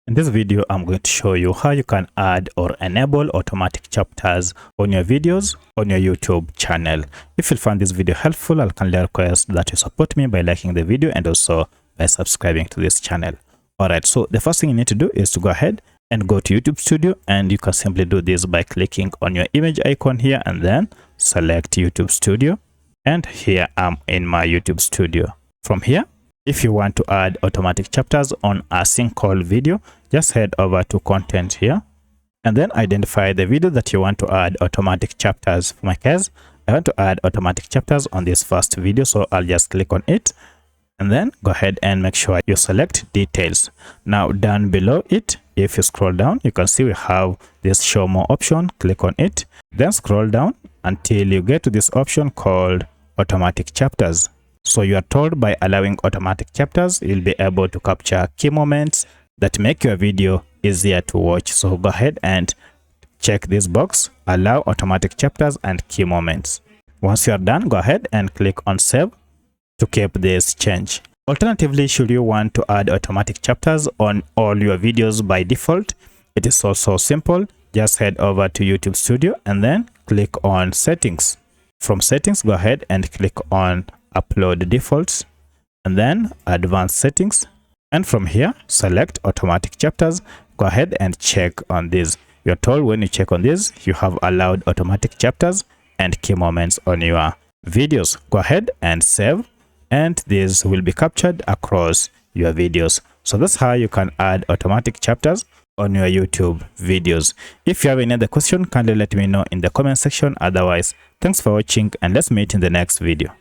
In this video, I'm going to show you how you can add or enable automatic chapters on your videos on your YouTube channel. If you find this video helpful, I'll kindly request that you support me by liking the video and also by subscribing to this channel. Alright, so the first thing you need to do is to go ahead and go to YouTube Studio, and you can simply do this by clicking on your image icon here and then select YouTube Studio. And here I'm in my YouTube Studio. From here, if you want to add automatic chapters on a single video, just head over to content here and then identify the video that you want to add automatic chapters. For my case, I want to add automatic chapters on this first video, so I'll just click on it and then go ahead and make sure you select details. Now down below it, if you scroll down, you can see we have this show more option. Click on it, then scroll down until you get to this option called automatic chapters. So you are told by allowing automatic chapters, you'll be able to capture key moments that make your video easier to watch. So go ahead and check this box, allow automatic chapters and key moments. Once you are done, go ahead and click on save to keep this change. Alternatively, should you want to add automatic chapters on all your videos by default, it is also simple. Just head over to YouTube Studio and then click on settings. From settings, go ahead and click on upload defaults and then advanced settings, and from here select automatic chapters. Go ahead and check on this. You're told when you check on this, you have allowed automatic chapters and key moments on your videos. Go ahead and save, and this will be captured across your videos. So that's how you can add automatic chapters on your YouTube videos. If you have any other question, kindly let me know in the comment section. Otherwise, thanks for watching and let's meet in the next video.